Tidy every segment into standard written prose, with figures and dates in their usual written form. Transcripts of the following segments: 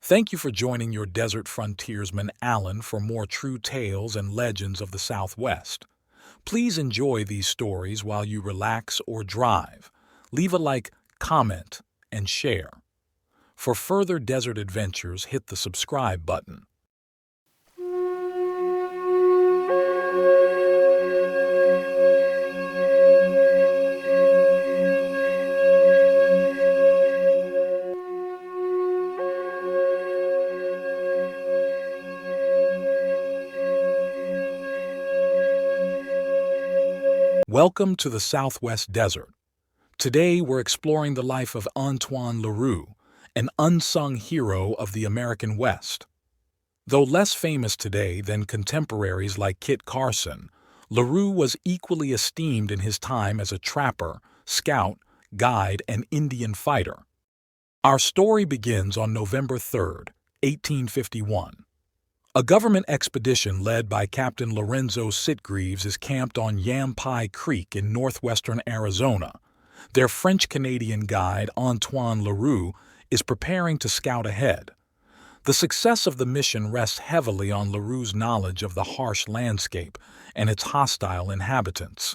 Thank you for joining your desert frontiersman Alan for more true tales and legends of the Southwest. Please enjoy these stories while you relax or drive. Leave a like, comment, and share. For further desert adventures, hit the subscribe button. Welcome to the Southwest Desert. Today we're exploring the life of Antoine Leroux, an unsung hero of the American West. Though less famous today than contemporaries like Kit Carson, Leroux was equally esteemed in his time as a trapper, scout, guide, and Indian fighter. Our story begins on November 3, 1851. A government expedition led by Captain Lorenzo Sitgreaves is camped on Yampai Creek in northwestern Arizona. Their French-Canadian guide, Antoine Leroux, is preparing to scout ahead. The success of the mission rests heavily on Leroux's knowledge of the harsh landscape and its hostile inhabitants.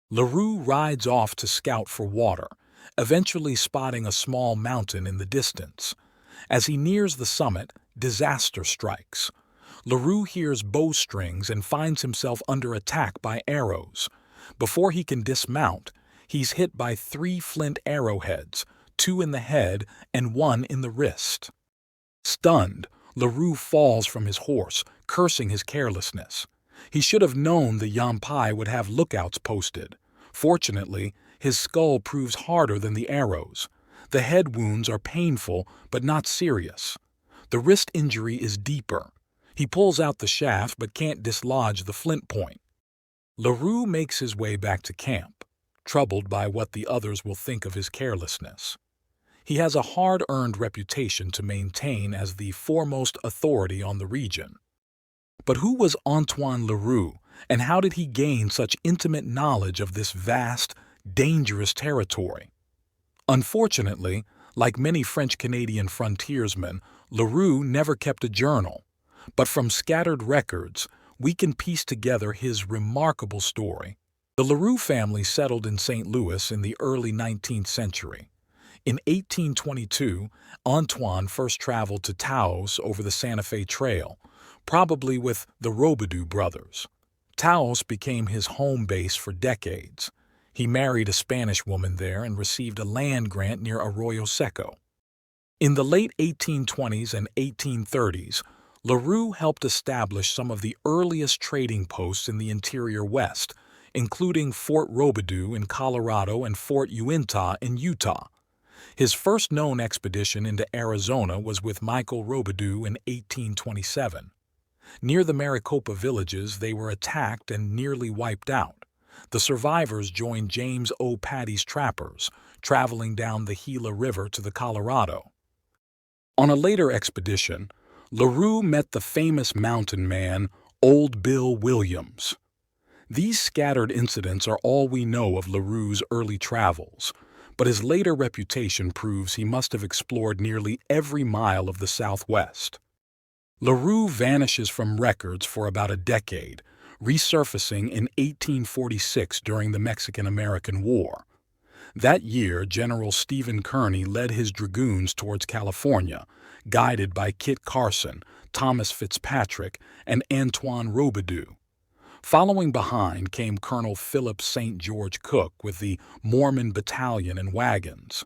Leroux rides off to scout for water, eventually spotting a small mountain in the distance. As he nears the summit, disaster strikes. Leroux hears bowstrings and finds himself under attack by arrows. Before he can dismount, he's hit by 3 flint arrowheads, 2 in the head and 1 in the wrist. Stunned, Leroux falls from his horse, cursing his carelessness. He should have known the Yampai would have lookouts posted. Fortunately, his skull proves harder than the arrows. The head wounds are painful but not serious. The wrist injury is deeper. He pulls out the shaft but can't dislodge the flint point. Leroux makes his way back to camp, troubled by what the others will think of his carelessness. He has a hard-earned reputation to maintain as the foremost authority on the region. But who was Antoine Leroux, and how did he gain such intimate knowledge of this vast, dangerous territory? Unfortunately, like many French-Canadian frontiersmen, Leroux never kept a journal. But from scattered records, we can piece together his remarkable story. The Leroux family settled in St. Louis in the early 19th century. In 1822, Antoine first traveled to Taos over the Santa Fe Trail, probably with the Robidoux brothers. Taos became his home base for decades. He married a Spanish woman there and received a land grant near Arroyo Seco. In the late 1820s and 1830s, Leroux helped establish some of the earliest trading posts in the interior West, including Fort Robidoux in Colorado and Fort Uintah in Utah. His first known expedition into Arizona was with Michael Robidoux in 1827. Near the Maricopa villages, they were attacked and nearly wiped out. The survivors joined James O. Patty's trappers, traveling down the Gila River to the Colorado. On a later expedition, Leroux met the famous mountain man, Old Bill Williams. These scattered incidents are all we know of Leroux's early travels, but his later reputation proves he must have explored nearly every mile of the Southwest. Leroux vanishes from records for about a decade, resurfacing in 1846 during the Mexican-American War. That year, General Stephen Kearny led his dragoons towards California, guided by Kit Carson, Thomas Fitzpatrick, and Antoine Robidoux. Following behind came Colonel Philip St. George Cook with the Mormon Battalion and wagons.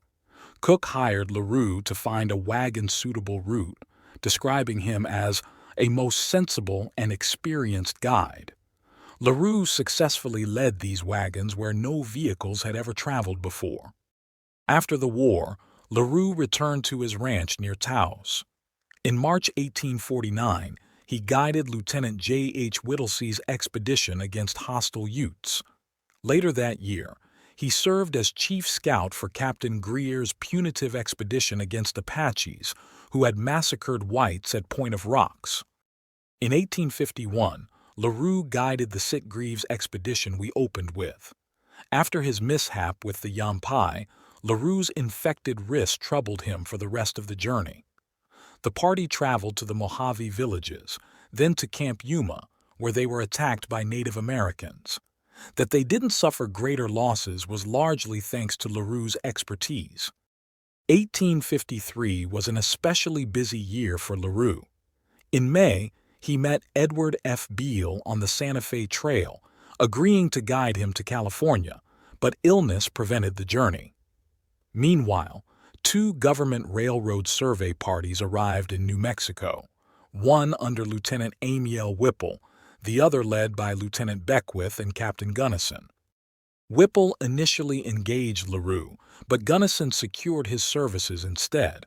Cook hired Leroux to find a wagon-suitable route, describing him as a most sensible and experienced guide. Leroux successfully led these wagons where no vehicles had ever traveled before. After the war, Leroux returned to his ranch near Taos. In March 1849, he guided Lieutenant J. H. Whittlesey's expedition against hostile Utes. Later that year, he served as chief scout for Captain Greer's punitive expedition against Apaches, who had massacred whites at Point of Rocks. In 1851, Leroux guided the Sitgreaves expedition we opened with. After his mishap with the Yampai, Leroux's infected wrist troubled him for the rest of the journey. The party traveled to the Mojave villages, then to Camp Yuma, where they were attacked by Native Americans. That they didn't suffer greater losses was largely thanks to Leroux's expertise. 1853 was an especially busy year for Leroux. In May, he met Edward F. Beale on the Santa Fe Trail, agreeing to guide him to California, but illness prevented the journey. Meanwhile, two government railroad survey parties arrived in New Mexico, one under Lieutenant Amiel Whipple, the other led by Lieutenant Beckwith and Captain Gunnison. Whipple initially engaged Leroux, but Gunnison secured his services instead.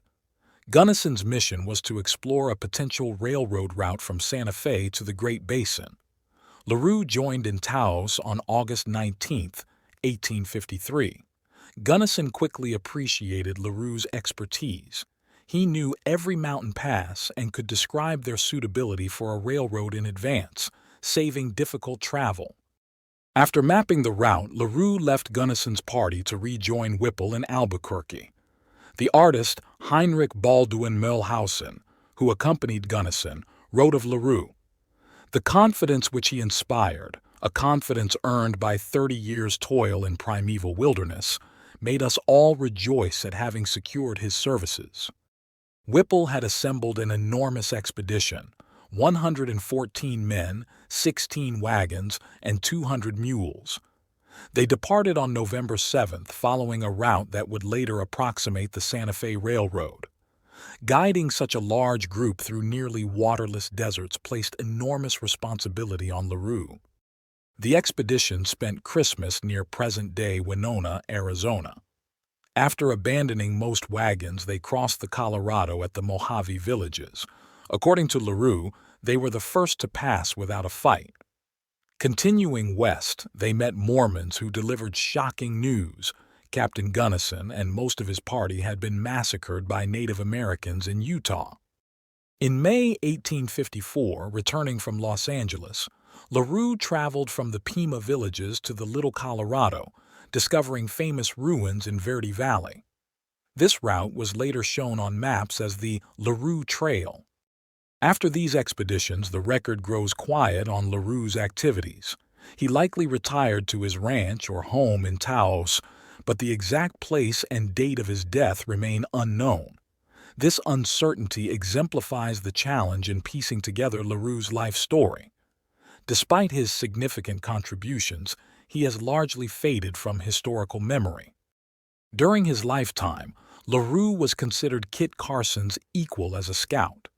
Gunnison's mission was to explore a potential railroad route from Santa Fe to the Great Basin. Leroux joined in Taos on August 19, 1853. Gunnison quickly appreciated Leroux's expertise. He knew every mountain pass and could describe their suitability for a railroad in advance, saving difficult travel. After mapping the route, Leroux left Gunnison's party to rejoin Whipple in Albuquerque. The artist Heinrich Baldwin Mühlhausen, who accompanied Gunnison, wrote of Leroux, "The confidence which he inspired, a confidence earned by 30 years' toil in primeval wilderness, made us all rejoice at having secured his services." Whipple had assembled an enormous expedition, 114 men, 16 wagons, and 200 mules. They departed on November 7th, following a route that would later approximate the Santa Fe Railroad. Guiding such a large group through nearly waterless deserts placed enormous responsibility on Leroux. The expedition spent Christmas near present-day Winona, Arizona. After abandoning most wagons, they crossed the Colorado at the Mojave villages. According to Leroux, they were the first to pass without a fight. Continuing west, they met Mormons who delivered shocking news. Captain Gunnison and most of his party had been massacred by Native Americans in Utah. In May 1854, returning from Los Angeles, Leroux traveled from the Pima villages to the Little Colorado, discovering famous ruins in Verde Valley. This route was later shown on maps as the Leroux Trail. After these expeditions, the record grows quiet on Leroux's activities. He likely retired to his ranch or home in Taos, but the exact place and date of his death remain unknown. This uncertainty exemplifies the challenge in piecing together Leroux's life story. Despite his significant contributions, he has largely faded from historical memory. During his lifetime, Leroux was considered Kit Carson's equal as a scout.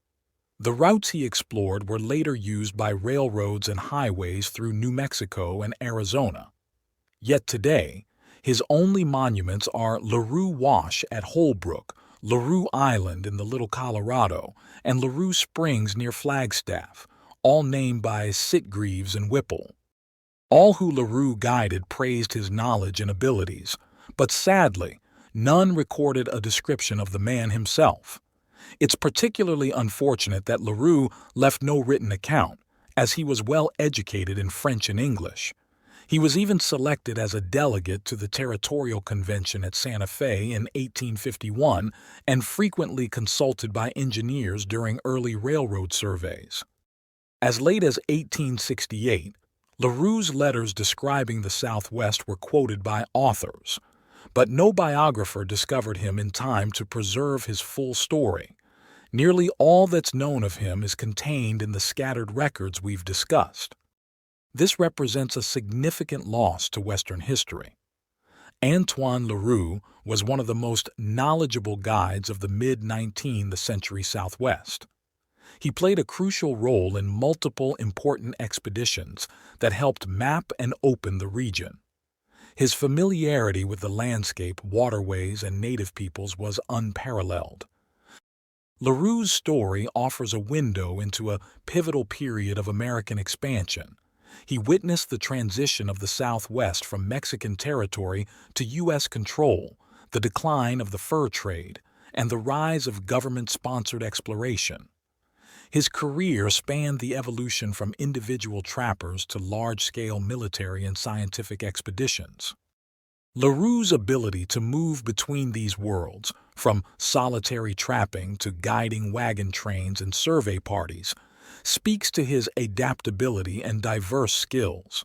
The routes he explored were later used by railroads and highways through New Mexico and Arizona. Yet today, his only monuments are Leroux Wash at Holbrook, Leroux Island in the Little Colorado, and Leroux Springs near Flagstaff, all named by Sitgreaves and Whipple. All who Leroux guided praised his knowledge and abilities, but sadly, none recorded a description of the man himself. It's particularly unfortunate that Leroux left no written account, as he was well educated in French and English. He was even selected as a delegate to the Territorial Convention at Santa Fe in 1851 and frequently consulted by engineers during early railroad surveys. As late as 1868, Leroux's letters describing the Southwest were quoted by authors, but no biographer discovered him in time to preserve his full story. Nearly all that's known of him is contained in the scattered records we've discussed. This represents a significant loss to Western history. Antoine Leroux was one of the most knowledgeable guides of the mid-19th century Southwest. He played a crucial role in multiple important expeditions that helped map and open the region. His familiarity with the landscape, waterways, and native peoples was unparalleled. Leroux's story offers a window into a pivotal period of American expansion. He witnessed the transition of the Southwest from Mexican territory to U.S. control, the decline of the fur trade, and the rise of government-sponsored exploration. His career spanned the evolution from individual trappers to large-scale military and scientific expeditions. Leroux's ability to move between these worlds, from solitary trapping to guiding wagon trains and survey parties, speaks to his adaptability and diverse skills.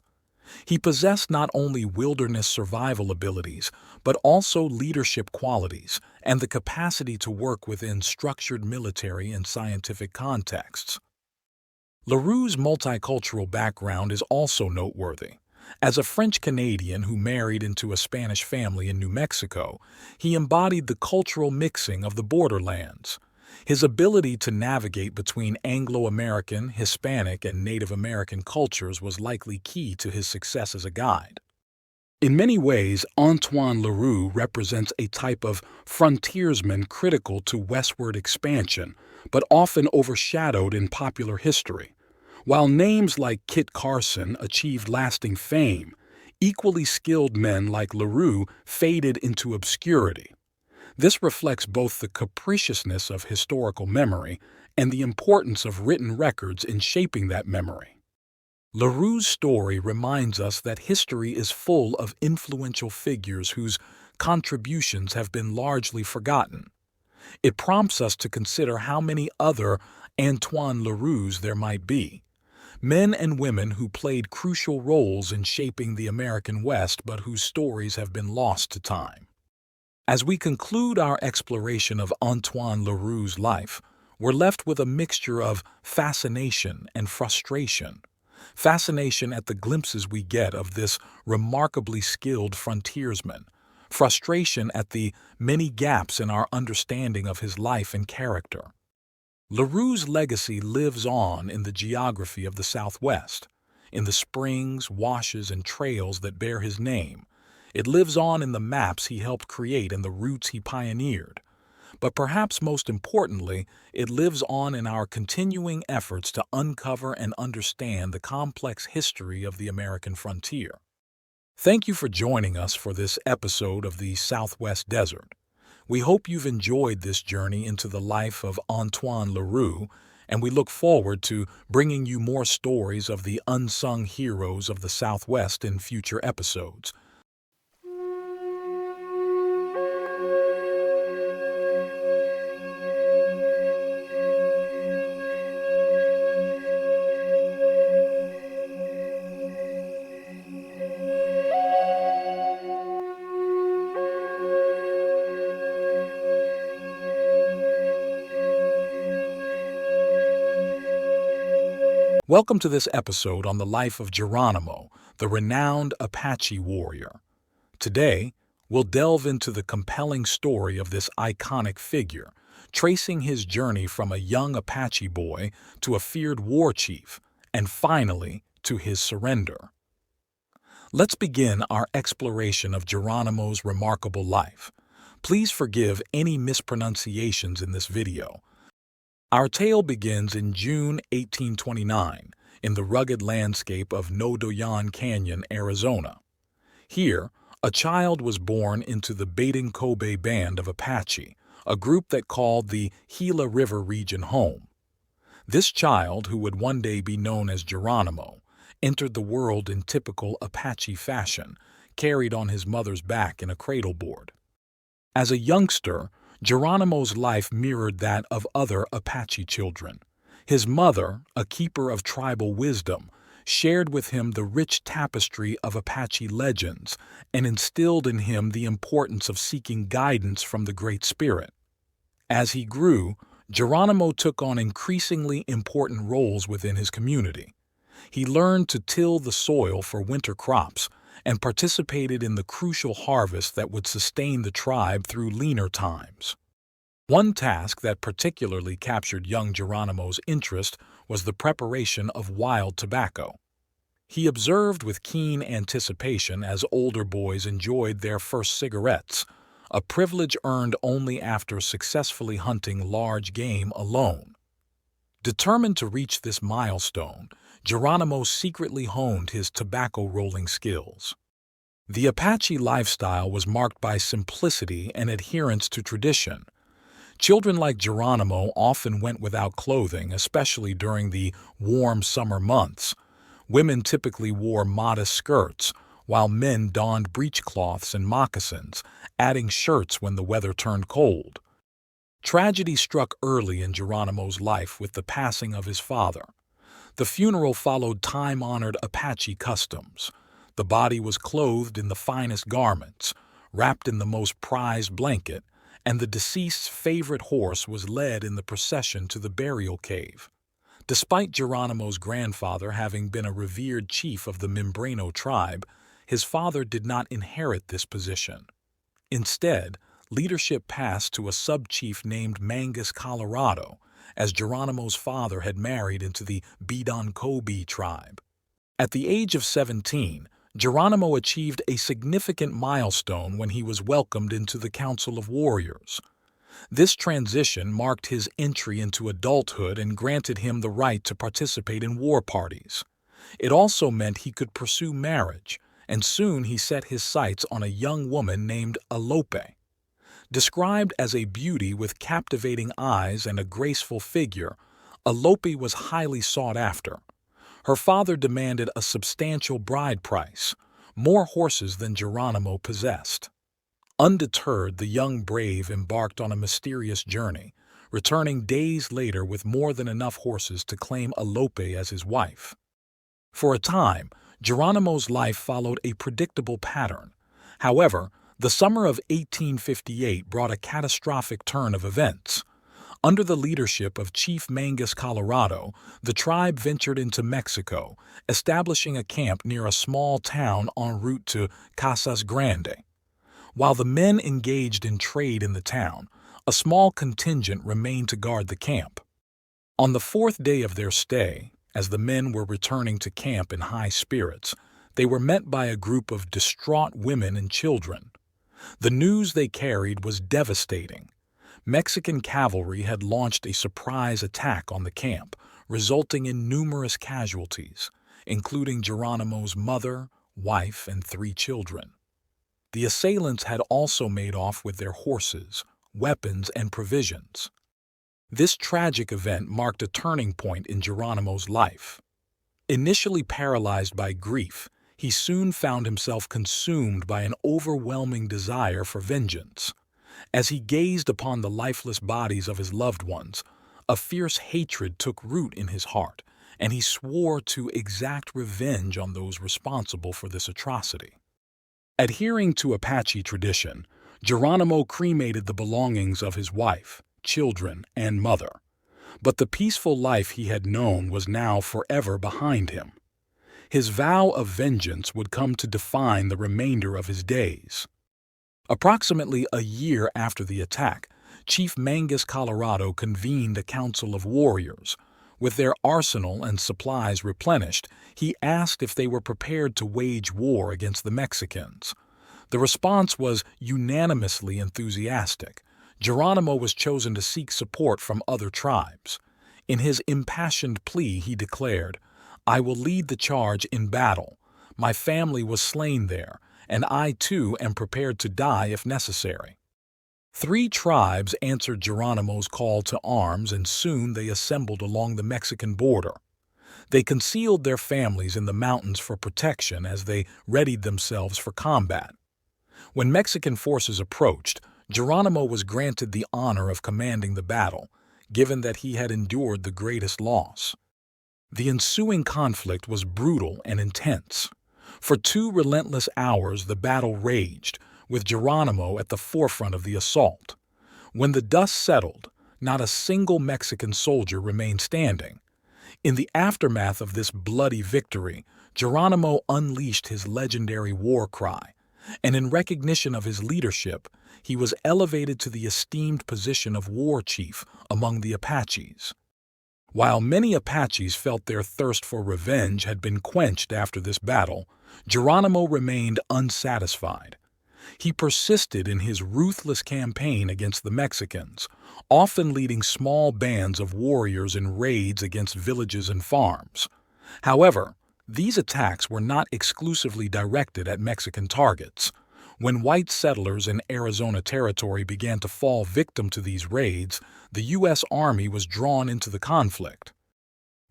He possessed not only wilderness survival abilities, but also leadership qualities and the capacity to work within structured military and scientific contexts. Leroux's multicultural background is also noteworthy. As a French-Canadian who married into a Spanish family in New Mexico, he embodied the cultural mixing of the borderlands. His ability to navigate between Anglo-American, Hispanic, and Native American cultures was likely key to his success as a guide. In many ways, Antoine Leroux represents a type of frontiersman critical to westward expansion, but often overshadowed in popular history. While names like Kit Carson achieved lasting fame, equally skilled men like Leroux faded into obscurity. This reflects both the capriciousness of historical memory and the importance of written records in shaping that memory. Leroux's story reminds us that history is full of influential figures whose contributions have been largely forgotten. It prompts us to consider how many other Antoine Leroux's there might be, men and women who played crucial roles in shaping the American West but whose stories have been lost to time. As we conclude our exploration of Antoine Leroux's life, we're left with a mixture of fascination and frustration. Fascination at the glimpses we get of this remarkably skilled frontiersman, frustration at the many gaps in our understanding of his life and character. Leroux's legacy lives on in the geography of the Southwest, in the springs, washes, and trails that bear his name. It lives on in the maps he helped create and the routes he pioneered. But perhaps most importantly, it lives on in our continuing efforts to uncover and understand the complex history of the American frontier. Thank you for joining us for this episode of the Southwest Desert. We hope you've enjoyed this journey into the life of Antoine Leroux, and we look forward to bringing you more stories of the unsung heroes of the Southwest in future episodes. Welcome to this episode on the life of Geronimo, the renowned Apache warrior. Today, we'll delve into the compelling story of this iconic figure, tracing his journey from a young Apache boy to a feared war chief, and finally, to his surrender. Let's begin our exploration of Geronimo's remarkable life. Please forgive any mispronunciations in this video. Our tale begins in June 1829 in the rugged landscape of Nodoyan Canyon, Arizona. Here, a child was born into the Baden-Kobe band of Apache, a group that called the Gila River region home. This child, who would one day be known as Geronimo, entered the world in typical Apache fashion, carried on his mother's back in a cradleboard. As a youngster, Geronimo's life mirrored that of other Apache children. His mother, a keeper of tribal wisdom, shared with him the rich tapestry of Apache legends and instilled in him the importance of seeking guidance from the Great Spirit. As he grew, Geronimo took on increasingly important roles within his community. He learned to till the soil for winter crops and participated in the crucial harvest that would sustain the tribe through leaner times. One task that particularly captured young Geronimo's interest was the preparation of wild tobacco. He observed with keen anticipation as older boys enjoyed their first cigarettes, a privilege earned only after successfully hunting large game alone. Determined to reach this milestone, Geronimo secretly honed his tobacco rolling skills. The Apache lifestyle was marked by simplicity and adherence to tradition. Children like Geronimo often went without clothing, especially during the warm summer months. Women typically wore modest skirts, while men donned breechcloths and moccasins, adding shirts when the weather turned cold. Tragedy struck early in Geronimo's life with the passing of his father. The funeral followed time-honored Apache customs. The body was clothed in the finest garments, wrapped in the most prized blanket, and the deceased's favorite horse was led in the procession to the burial cave. Despite Geronimo's grandfather having been a revered chief of the Membrano tribe, his father did not inherit this position. Instead, leadership passed to a sub-chief named Mangus Colorado, as Geronimo's father had married into the Bedtime tribe. At the age of 17, Geronimo achieved a significant milestone when he was welcomed into the Council of Warriors. This transition marked his entry into adulthood and granted him the right to participate in war parties. It also meant he could pursue marriage, and soon he set his sights on a young woman named Alope. Described as a beauty with captivating eyes and a graceful figure, Alope was highly sought after. Her father demanded a substantial bride price, more horses than Geronimo possessed. Undeterred, the young brave embarked on a mysterious journey, returning days later with more than enough horses to claim Alope as his wife. For a time, Geronimo's life followed a predictable pattern. However, the summer of 1858 brought a catastrophic turn of events. Under the leadership of Chief Mangus Colorado, the tribe ventured into Mexico, establishing a camp near a small town en route to Casas Grande. While the men engaged in trade in the town, a small contingent remained to guard the camp. On the fourth day of their stay, as the men were returning to camp in high spirits, they were met by a group of distraught women and children. The news they carried was devastating. Mexican cavalry had launched a surprise attack on the camp, resulting in numerous casualties, including Geronimo's mother, wife, and 3 children. The assailants had also made off with their horses, weapons, and provisions. This tragic event marked a turning point in Geronimo's life. Initially paralyzed by grief, he soon found himself consumed by an overwhelming desire for vengeance. As he gazed upon the lifeless bodies of his loved ones, a fierce hatred took root in his heart, and he swore to exact revenge on those responsible for this atrocity. Adhering to Apache tradition, Geronimo cremated the belongings of his wife, children, and mother. But the peaceful life he had known was now forever behind him. His vow of vengeance would come to define the remainder of his days. Approximately a year after the attack, Chief Mangus Colorado convened a council of warriors. With their arsenal and supplies replenished, he asked if they were prepared to wage war against the Mexicans. The response was unanimously enthusiastic. Geronimo was chosen to seek support from other tribes. In his impassioned plea, he declared, "I will lead the charge in battle. My family was slain there, and I too am prepared to die if necessary." 3 tribes answered Geronimo's call to arms, and soon they assembled along the Mexican border. They concealed their families in the mountains for protection as they readied themselves for combat. When Mexican forces approached, Geronimo was granted the honor of commanding the battle, given that he had endured the greatest loss. The ensuing conflict was brutal and intense. For 2 relentless hours the battle raged, with Geronimo at the forefront of the assault. When the dust settled, not a single Mexican soldier remained standing. In the aftermath of this bloody victory, Geronimo unleashed his legendary war cry, and in recognition of his leadership, he was elevated to the esteemed position of war chief among the Apaches. While many Apaches felt their thirst for revenge had been quenched after this battle, Geronimo remained unsatisfied. He persisted in his ruthless campaign against the Mexicans, often leading small bands of warriors in raids against villages and farms. However, these attacks were not exclusively directed at Mexican targets. When white settlers in Arizona Territory began to fall victim to these raids, the U.S. Army was drawn into the conflict.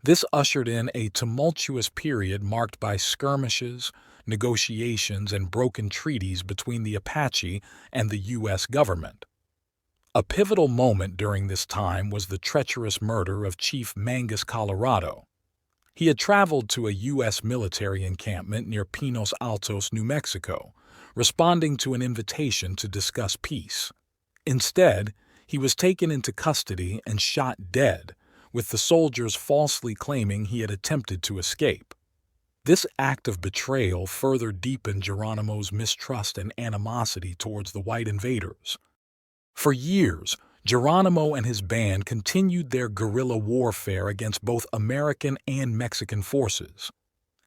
This ushered in a tumultuous period marked by skirmishes, negotiations, and broken treaties between the Apache and the U.S. government. A pivotal moment during this time was the treacherous murder of Chief Mangus Colorado. He had traveled to a U.S. military encampment near Pinos Altos, New Mexico, responding to an invitation to discuss peace. Instead, he was taken into custody and shot dead, with the soldiers falsely claiming he had attempted to escape. This act of betrayal further deepened Geronimo's mistrust and animosity towards the white invaders. For years, Geronimo and his band continued their guerrilla warfare against both American and Mexican forces.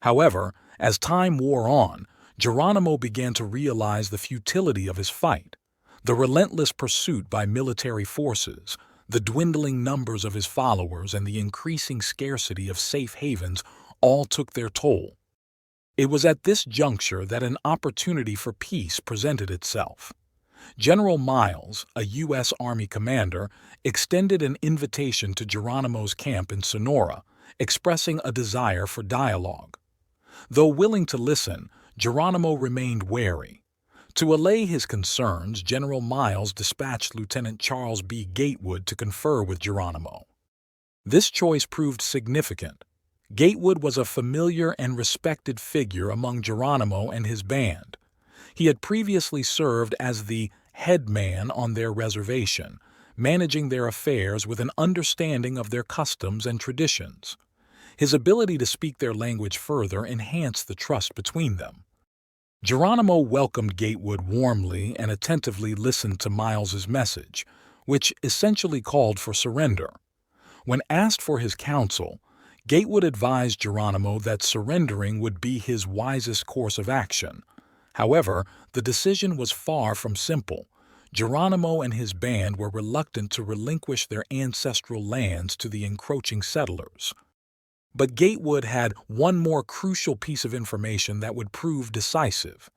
However, as time wore on, Geronimo began to realize the futility of his fight. The relentless pursuit by military forces, the dwindling numbers of his followers, and the increasing scarcity of safe havens all took their toll. It was at this juncture that an opportunity for peace presented itself. General Miles, a U.S. Army commander, extended an invitation to Geronimo's camp in Sonora, expressing a desire for dialogue. Though willing to listen, Geronimo remained wary. To allay his concerns, General Miles dispatched Lieutenant Charles B. Gatewood to confer with Geronimo. This choice proved significant. Gatewood was a familiar and respected figure among Geronimo and his band. He had previously served as the head man on their reservation, managing their affairs with an understanding of their customs and traditions. His ability to speak their language further enhanced the trust between them. Geronimo welcomed Gatewood warmly and attentively listened to Miles's message, which essentially called for surrender. When asked for his counsel, Gatewood advised Geronimo that surrendering would be his wisest course of action. However, the decision was far from simple. Geronimo and his band were reluctant to relinquish their ancestral lands to the encroaching settlers. But Gatewood had one more crucial piece of information that would prove decisive.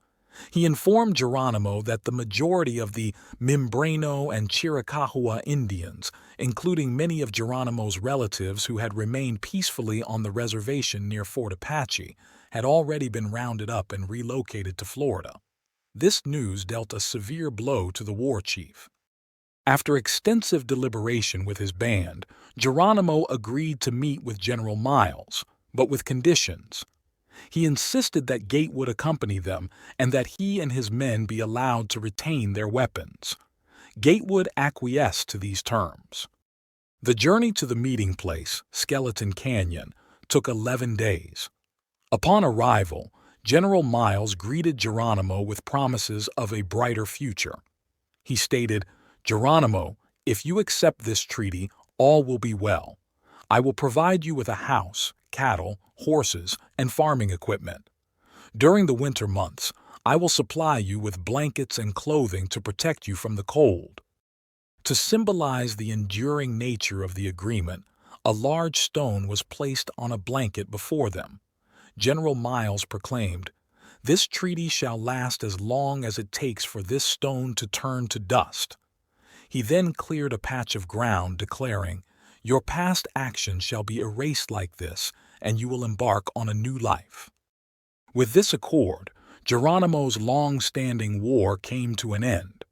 He informed Geronimo that the majority of the Mimbreno and Chiricahua Indians, including many of Geronimo's relatives who had remained peacefully on the reservation near Fort Apache, had already been rounded up and relocated to Florida. This news dealt a severe blow to the war chief. After extensive deliberation with his band, Geronimo agreed to meet with General Miles, but with conditions. He insisted that Gatewood accompany them and that he and his men be allowed to retain their weapons. Gatewood acquiesced to these terms. The journey to the meeting place, Skeleton Canyon, took 11 days. Upon arrival, General Miles greeted Geronimo with promises of a brighter future. He stated, "Geronimo, if you accept this treaty, all will be well. I will provide you with a house, cattle, horses, and farming equipment. During the winter months, I will supply you with blankets and clothing to protect you from the cold." To symbolize the enduring nature of the agreement, a large stone was placed on a blanket before them. General Miles proclaimed, "This treaty shall last as long as it takes for this stone to turn to dust." He then cleared a patch of ground, declaring, "Your past actions shall be erased like this, and you will embark on a new life." With this accord, Geronimo's long-standing war came to an end.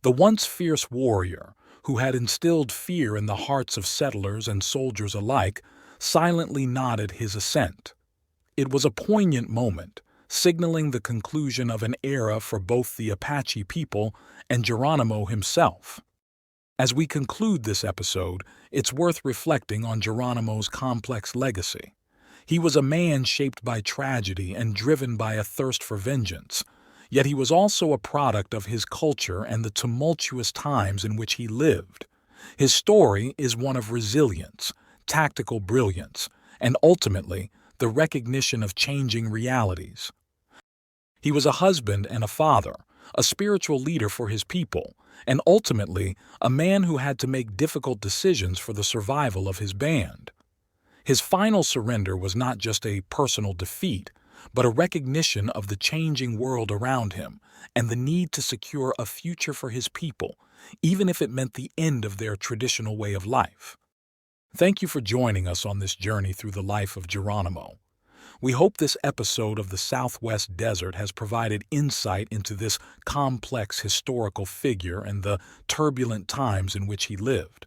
The once fierce warrior, who had instilled fear in the hearts of settlers and soldiers alike, silently nodded his assent. It was a poignant moment, signaling the conclusion of an era for both the Apache people and Geronimo himself. As we conclude this episode, it's worth reflecting on Geronimo's complex legacy. He was a man shaped by tragedy and driven by a thirst for vengeance, yet he was also a product of his culture and the tumultuous times in which he lived. His story is one of resilience, tactical brilliance, and ultimately, the recognition of changing realities. He was a husband and a father, a spiritual leader for his people, and ultimately a man who had to make difficult decisions for the survival of his band. His final surrender was not just a personal defeat, but a recognition of the changing world around him and the need to secure a future for his people, even if it meant the end of their traditional way of life. Thank you for joining us on this journey through the life of Geronimo. We hope this episode of the Southwest Desert has provided insight into this complex historical figure and the turbulent times in which he lived.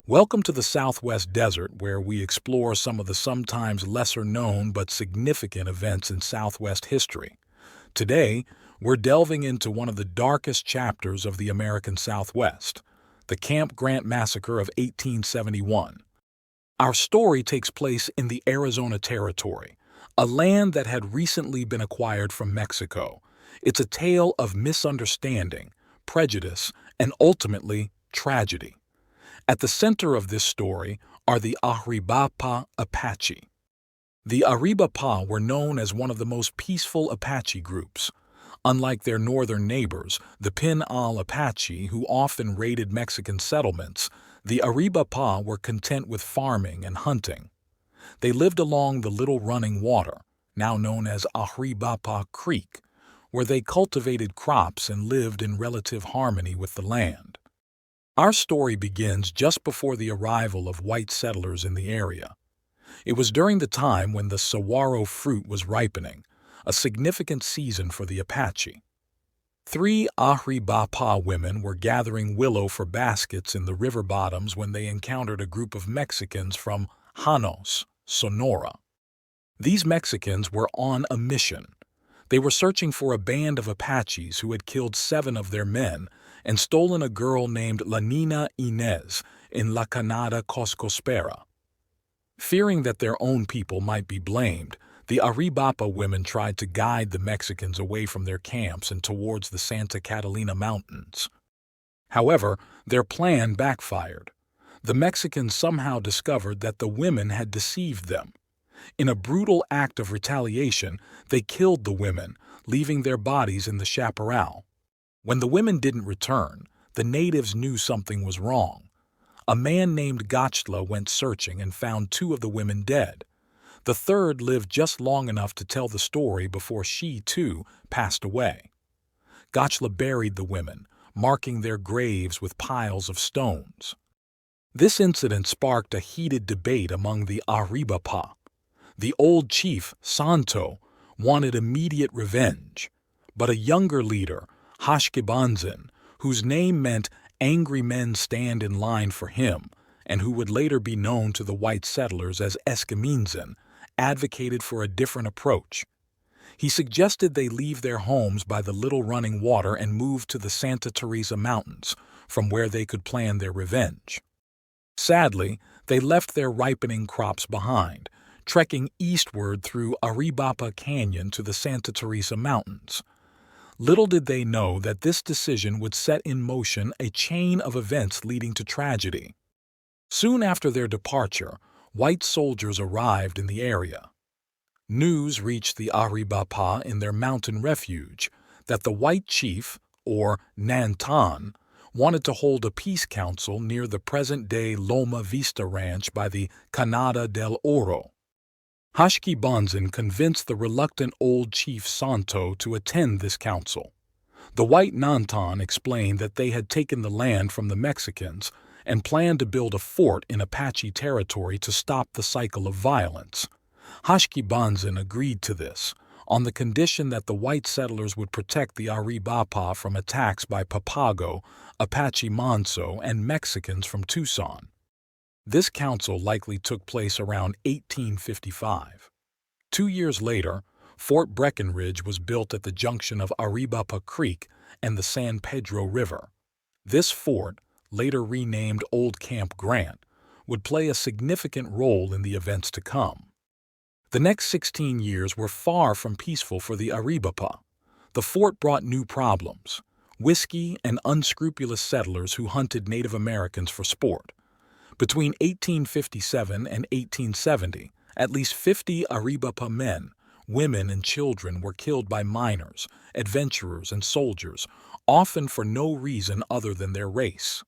Welcome to the Southwest Desert, where we explore some of the sometimes lesser-known but significant events in Southwest history. Today, we're delving into one of the darkest chapters of the American Southwest, the Camp Grant Massacre of 1871. Our story takes place in the Arizona Territory, a land that had recently been acquired from Mexico. It's a tale of misunderstanding, prejudice, and ultimately, tragedy. At the center of this story are the Arribapa Apache. The Arribapa were known as one of the most peaceful Apache groups. Unlike their northern neighbors, the Pinal Apache, who often raided Mexican settlements, the Arribapa were content with farming and hunting. They lived along the Little Running Water, now known as Arribapa Creek, where they cultivated crops and lived in relative harmony with the land. Our story begins just before the arrival of white settlers in the area. It was during the time when the saguaro fruit was ripening, a significant season for the Apache. 3 Arribapa women were gathering willow for baskets in the river bottoms when they encountered a group of Mexicans from Janos, Sonora. These Mexicans were on a mission. They were searching for a band of Apaches who had killed 7 of their men and stolen a girl named La Nina Inez in La Canada Coscospera. Fearing that their own people might be blamed, the Arribapa women tried to guide the Mexicans away from their camps and towards the Santa Catalina Mountains. However, their plan backfired. The Mexicans somehow discovered that the women had deceived them. In a brutal act of retaliation, they killed the women, leaving their bodies in the chaparral. When the women didn't return, the natives knew something was wrong. A man named Gachla went searching and found 2 of the women dead. The third lived just long enough to tell the story before she, too, passed away. Gachla buried the women, marking their graves with piles of stones. This incident sparked a heated debate among the Arribapa. The old chief, Santo, wanted immediate revenge, but a younger leader, Hashkibanzin, whose name meant angry men stand in line for him, and who would later be known to the white settlers as Escaminzin, advocated for a different approach. He suggested they leave their homes by the Little Running Water and move to the Santa Teresa Mountains, from where they could plan their revenge. Sadly, they left their ripening crops behind, trekking eastward through Arribapa Canyon to the Santa Teresa Mountains. Little did they know that this decision would set in motion a chain of events leading to tragedy. Soon after their departure, white soldiers arrived in the area. News reached the Arribapa in their mountain refuge that the white chief, or Nantan, wanted to hold a peace council near the present-day Loma Vista Ranch by the Canada del Oro. Hashkibanzin convinced the reluctant old chief Santo to attend this council. The white Nantan explained that they had taken the land from the Mexicans and planned to build a fort in Apache territory to stop the cycle of violence. Hashkibanzin agreed to this, on the condition that the white settlers would protect the Arribapa from attacks by Papago, Apache Manso, and Mexicans from Tucson. This council likely took place around 1855. 2 years later, Fort Breckenridge was built at the junction of Arribapa Creek and the San Pedro River. This fort, later renamed Old Camp Grant, would play a significant role in the events to come. The next 16 years were far from peaceful for the Arribapa. The fort brought new problems: whiskey and unscrupulous settlers who hunted Native Americans for sport. Between 1857 and 1870, at least 50 Arribapa men, women and children were killed by miners, adventurers, and soldiers, often for no reason other than their race.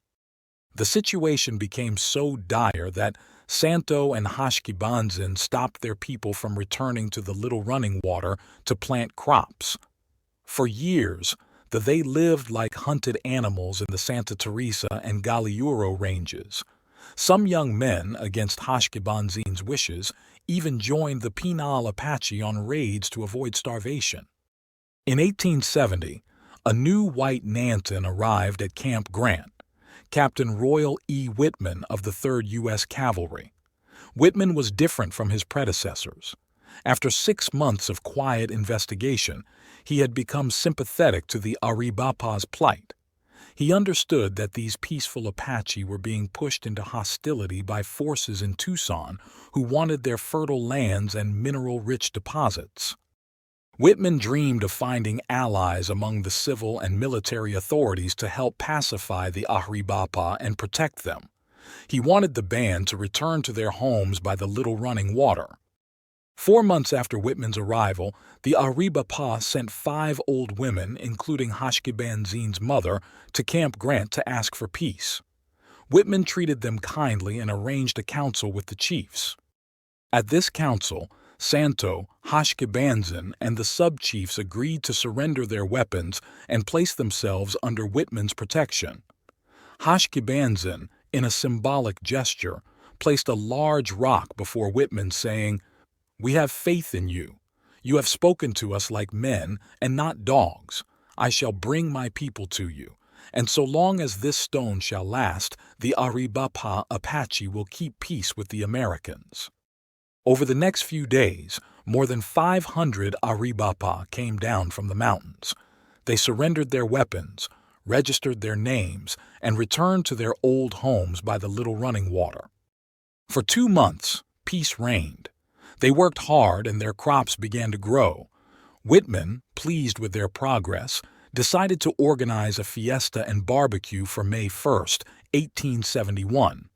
The situation became so dire that Santo and Hashkibanzin stopped their people from returning to the little running water to plant crops. For years, they lived like hunted animals in the Santa Teresa and Galiuro ranges. Some young men, against Hashkibanzin's wishes, even joined the penal Apache on raids to avoid starvation. In 1870, a new white Nanton arrived at Camp Grant, Captain Royal E. Whitman of the 3rd U.S. Cavalry. Whitman was different from his predecessors. After 6 months of quiet investigation, he had become sympathetic to the Aribapa's plight. He understood that these peaceful Apache were being pushed into hostility by forces in Tucson who wanted their fertile lands and mineral-rich deposits. Whitman dreamed of finding allies among the civil and military authorities to help pacify the Aribapa and protect them. He wanted the band to return to their homes by the little running water. 4 months after Whitman's arrival, the Aribapa sent 5 old women, including Hashkibanzin's mother, to Camp Grant to ask for peace. Whitman treated them kindly and arranged a council with the chiefs. At this council, Santo, Hashkibanzin, and the sub-chiefs agreed to surrender their weapons and place themselves under Whitman's protection. Hashkibanzin, in a symbolic gesture, placed a large rock before Whitman, saying, "We have faith in you. You have spoken to us like men and not dogs. I shall bring my people to you, and so long as this stone shall last, the Aribapa Apache will keep peace with the Americans." Over the next few days, more than 500 Aribapa came down from the mountains. They surrendered their weapons, registered their names, and returned to their old homes by the little running water. For 2 months, peace reigned. They worked hard and their crops began to grow. Whitman, pleased with their progress, decided to organize a fiesta and barbecue for May 1, 1871.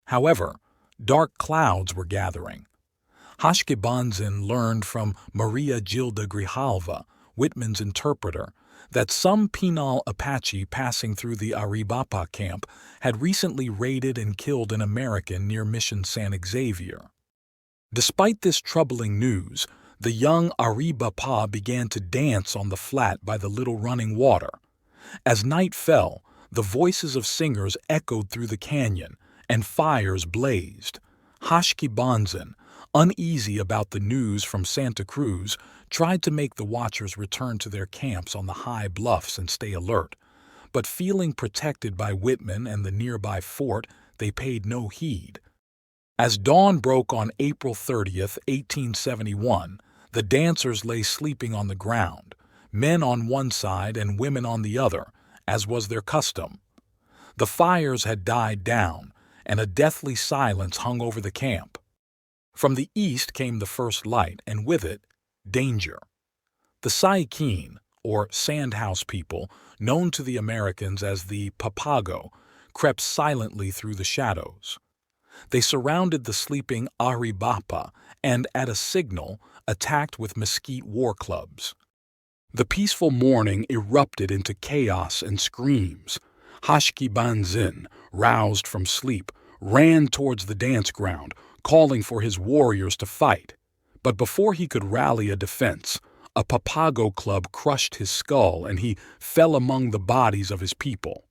However, dark clouds were gathering. Hashkibanzin learned from Maria Gilda Grijalva, Whitman's interpreter, that some penal Apache passing through the Aribapa camp had recently raided and killed an American near Mission San Xavier. Despite this troubling news, the young Aribapa began to dance on the flat by the little running water. As night fell, the voices of singers echoed through the canyon, and fires blazed. Hashkibanzin, uneasy about the news from Santa Cruz, tried to make the watchers return to their camps on the high bluffs and stay alert. But feeling protected by Whitman and the nearby fort, they paid no heed. As dawn broke on April 30, 1871, the dancers lay sleeping on the ground, men on one side and women on the other, as was their custom. The fires had died down, and a deathly silence hung over the camp. From the east came the first light, and with it, danger. The Saikin, or Sandhouse people, known to the Americans as the Papago, crept silently through the shadows. They surrounded the sleeping Aribapa and, at a signal, attacked with mesquite war clubs. The peaceful morning erupted into chaos and screams. Hashkibanzin, roused from sleep, ran towards the dance ground, calling for his warriors to fight. But before he could rally a defense, a Papago club crushed his skull and he fell among the bodies of his people.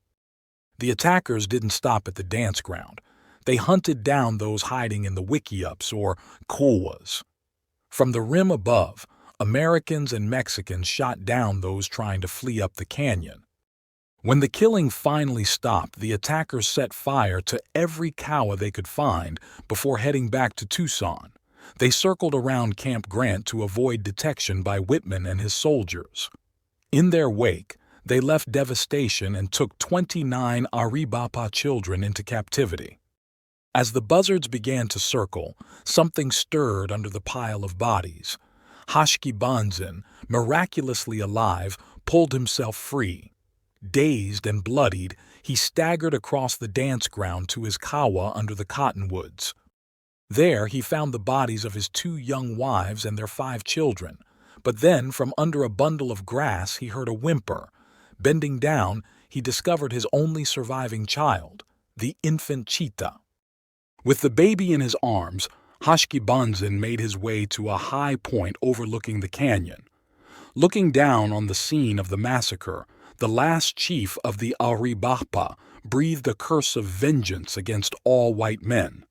The attackers didn't stop at the dance ground. They hunted down those hiding in the wickiups or kowas. From the rim above, Americans and Mexicans shot down those trying to flee up the canyon. When the killing finally stopped, the attackers set fire to every kawa they could find before heading back to Tucson. They circled around Camp Grant to avoid detection by Whitman and his soldiers. In their wake, they left devastation and took 29 Aribapa children into captivity. As the buzzards began to circle, something stirred under the pile of bodies. Hashkibanzin, miraculously alive, pulled himself free. Dazed and bloodied, he staggered across the dance ground to his kawa under the cottonwoods. There he found the bodies of his 2 young wives and their 5 children. But then, from under a bundle of grass, he heard a whimper. Bending down, he discovered his only surviving child, the infant cheetah. With the baby in his arms, Hashkibanzin made his way to a high point overlooking the canyon. Looking down on the scene of the massacre, the last chief of the Aribahpa breathed a curse of vengeance against all white men.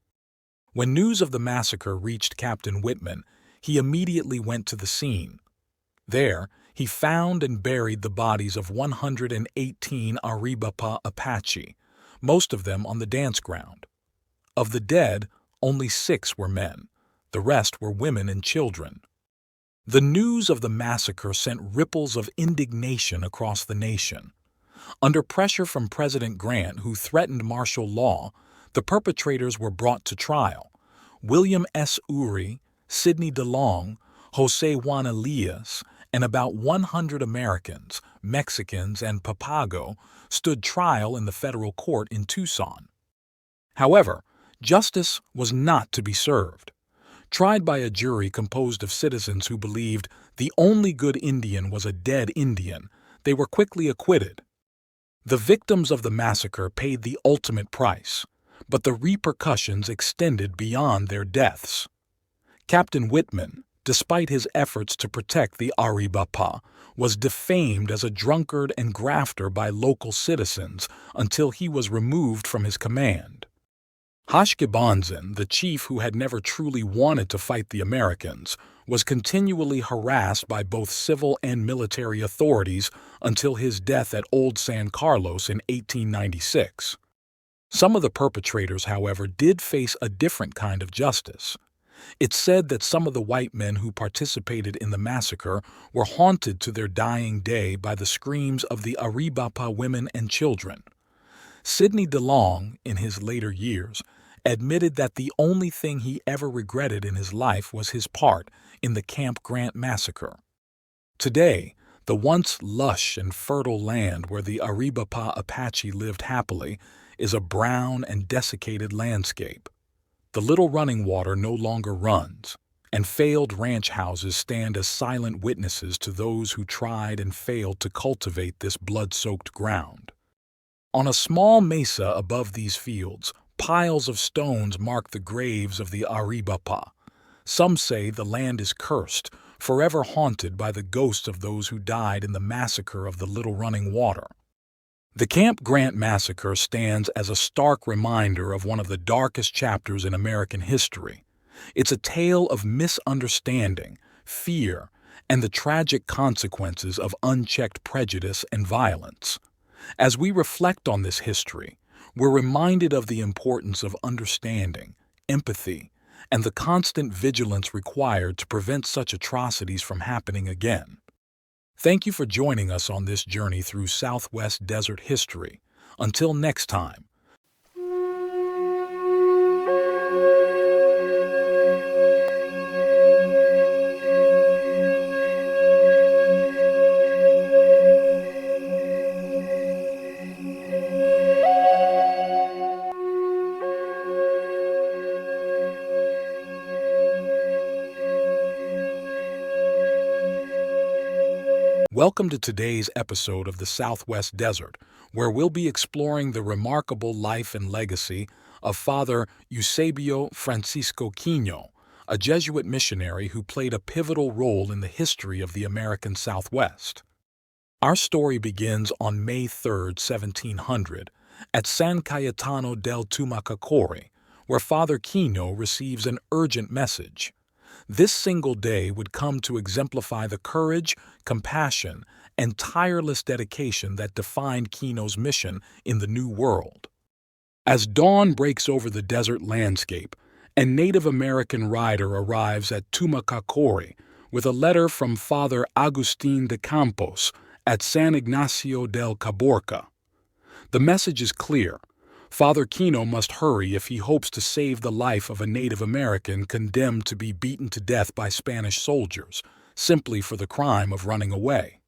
When news of the massacre reached Captain Whitman, he immediately went to the scene. There, he found and buried the bodies of 118 Aribahpa Apache, most of them on the dance ground. Of the dead, only 6 were men. The rest were women and children. The news of the massacre sent ripples of indignation across the nation. Under pressure from President Grant, who threatened martial law, the perpetrators were brought to trial. William S. Urey, Sidney DeLong, Jose Juan Elias, and about 100 Americans, Mexicans, and Papago stood trial in the federal court in Tucson. However, justice was not to be served. Tried by a jury composed of citizens who believed the only good Indian was a dead Indian, they were quickly acquitted. The victims of the massacre paid the ultimate price, but the repercussions extended beyond their deaths. Captain Whitman, despite his efforts to protect the Aribahpa, was defamed as a drunkard and grafter by local citizens until he was removed from his command. Hashkibanzin, the chief who had never truly wanted to fight the Americans, was continually harassed by both civil and military authorities until his death at Old San Carlos in 1896. Some of the perpetrators, however, did face a different kind of justice. It's said that some of the white men who participated in the massacre were haunted to their dying day by the screams of the Aribahpa women and children. Sidney DeLong, in his later years, admitted that the only thing he ever regretted in his life was his part in the Camp Grant Massacre. Today, the once lush and fertile land where the Aribahpa Apache lived happily is a brown and desiccated landscape. The little running water no longer runs, and failed ranch houses stand as silent witnesses to those who tried and failed to cultivate this blood-soaked ground. On a small mesa above these fields, piles of stones mark the graves of the Aribahpa. Some say the land is cursed, forever haunted by the ghosts of those who died in the massacre of the Little Running Water. The Camp Grant Massacre stands as a stark reminder of one of the darkest chapters in American history. It's a tale of misunderstanding, fear, and the tragic consequences of unchecked prejudice and violence. As we reflect on this history, we're reminded of the importance of understanding, empathy, and the constant vigilance required to prevent such atrocities from happening again. Thank you for joining us on this journey through Southwest desert history. Until next time. Welcome to today's episode of the Southwest Desert, where we'll be exploring the remarkable life and legacy of Father Eusebio Francisco Kino, a Jesuit missionary who played a pivotal role in the history of the American Southwest. Our story begins on May 3, 1700, at San Cayetano del Tumacacore, where Father Kino receives an urgent message. This single day would come to exemplify the courage, compassion, and tireless dedication that defined Kino's mission in the New World. As dawn breaks over the desert landscape, a Native American rider arrives at Tumacacore with a letter from Father Agustin de Campos at San Ignacio del Caborca. The message is clear. Father Kino must hurry if he hopes to save the life of a Native American condemned to be beaten to death by Spanish soldiers, simply for the crime of running away.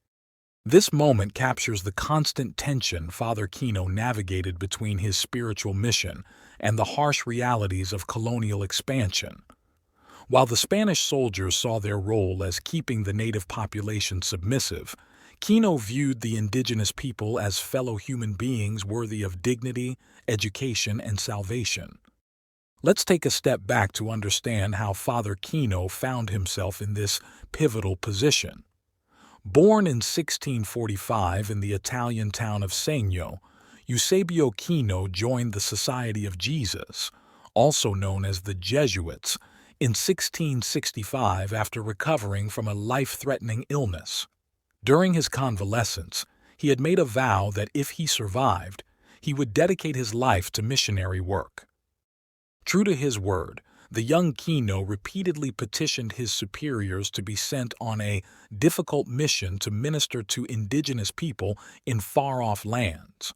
This moment captures the constant tension Father Kino navigated between his spiritual mission and the harsh realities of colonial expansion. While the Spanish soldiers saw their role as keeping the native population submissive, Kino viewed the indigenous people as fellow human beings worthy of dignity, education, and salvation. Let's take a step back to understand how Father Kino found himself in this pivotal position. Born in 1645 in the Italian town of Segno, Eusebio Kino joined the Society of Jesus, also known as the Jesuits, in 1665 after recovering from a life-threatening illness. During his convalescence, he had made a vow that if he survived, he would dedicate his life to missionary work. True to his word, the young Kino repeatedly petitioned his superiors to be sent on a difficult mission to minister to indigenous people in far-off lands.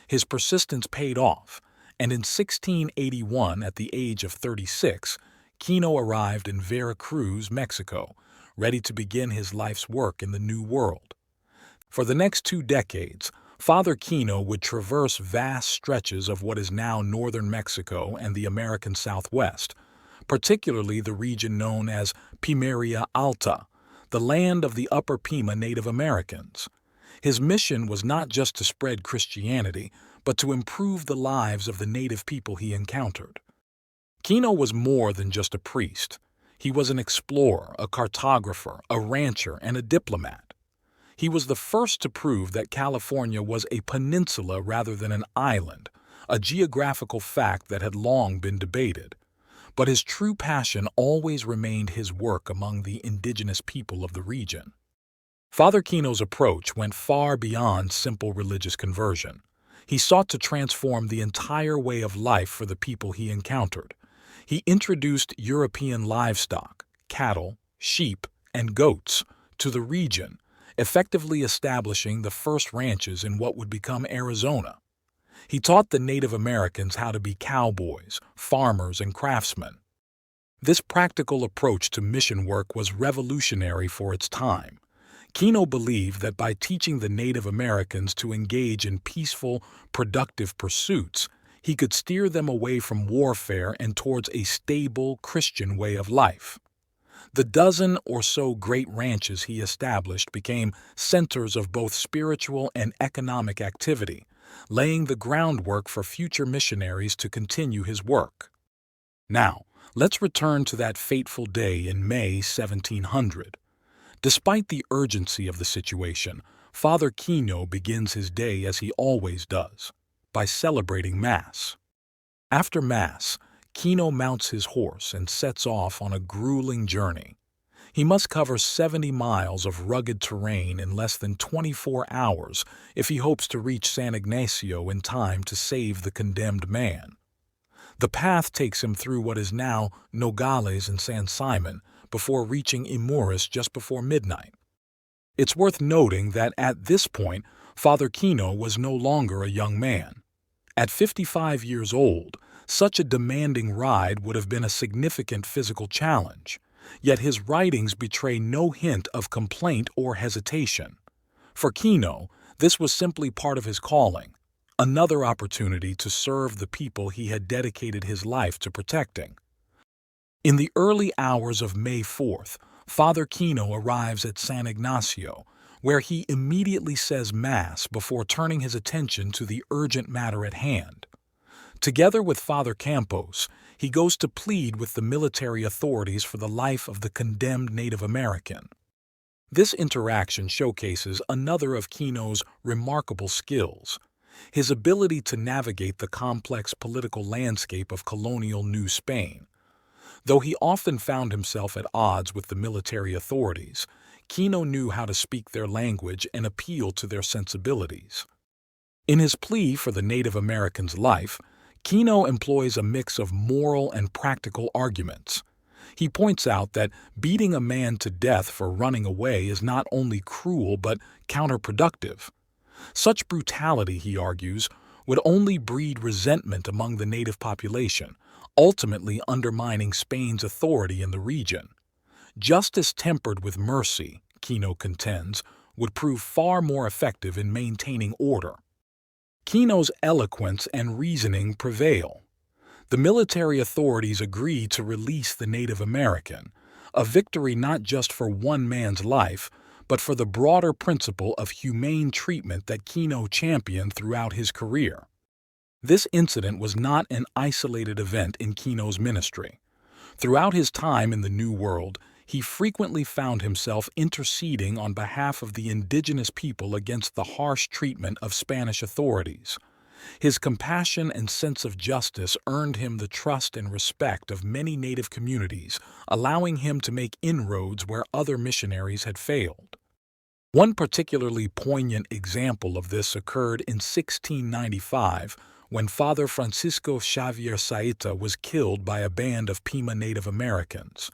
His persistence paid off, and in 1681, at the age of 36, Kino arrived in Veracruz, Mexico, ready to begin his life's work in the New World. For the next 2 decades, Father Kino would traverse vast stretches of what is now northern Mexico and the American Southwest, particularly the region known as Pimeria Alta, the land of the Upper Pima Native Americans. His mission was not just to spread Christianity, but to improve the lives of the native people he encountered. Kino was more than just a priest. He was an explorer, a cartographer, a rancher, and a diplomat. He was the first to prove that California was a peninsula rather than an island, a geographical fact that had long been debated. But his true passion always remained his work among the indigenous people of the region. Father Kino's approach went far beyond simple religious conversion. He sought to transform the entire way of life for the people he encountered. He introduced European livestock, cattle, sheep, and goats, to the region, effectively establishing the first ranches in what would become Arizona. He taught the Native Americans how to be cowboys, farmers, and craftsmen. This practical approach to mission work was revolutionary for its time. Kino believed that by teaching the Native Americans to engage in peaceful, productive pursuits, he could steer them away from warfare and towards a stable Christian way of life. The dozen or so great ranches he established became centers of both spiritual and economic activity, laying the groundwork for future missionaries to continue his work. Now, let's return to that fateful day in May 1700. Despite the urgency of the situation, Father Kino begins his day as he always does, by celebrating Mass. After Mass, Kino mounts his horse and sets off on a grueling journey. He must cover 70 miles of rugged terrain in less than 24 hours if he hopes to reach San Ignacio in time to save the condemned man. The path takes him through what is now Nogales and San Simon before reaching Imuris just before midnight. It's worth noting that at this point, Father Kino was no longer a young man. At 55 years old, such a demanding ride would have been a significant physical challenge, yet his writings betray no hint of complaint or hesitation. For Kino, this was simply part of his calling, another opportunity to serve the people he had dedicated his life to protecting. In the early hours of May 4th, Father Kino arrives at San Ignacio, where he immediately says Mass before turning his attention to the urgent matter at hand. Together with Father Campos, he goes to plead with the military authorities for the life of the condemned Native American. This interaction showcases another of Kino's remarkable skills, his ability to navigate the complex political landscape of colonial New Spain. Though he often found himself at odds with the military authorities, Kino knew how to speak their language and appeal to their sensibilities. In his plea for the Native American's life, Kino employs a mix of moral and practical arguments. He points out that beating a man to death for running away is not only cruel but counterproductive. Such brutality, he argues, would only breed resentment among the native population, ultimately undermining Spain's authority in the region. Justice tempered with mercy, Kino contends, would prove far more effective in maintaining order. Kino's eloquence and reasoning prevail. The military authorities agreed to release the Native American, a victory not just for one man's life, but for the broader principle of humane treatment that Kino championed throughout his career. This incident was not an isolated event in Kino's ministry. Throughout his time in the New World, he frequently found himself interceding on behalf of the indigenous people against the harsh treatment of Spanish authorities. His compassion and sense of justice earned him the trust and respect of many native communities, allowing him to make inroads where other missionaries had failed. One particularly poignant example of this occurred in 1695, when Father Francisco Xavier Saita was killed by a band of Pima Native Americans.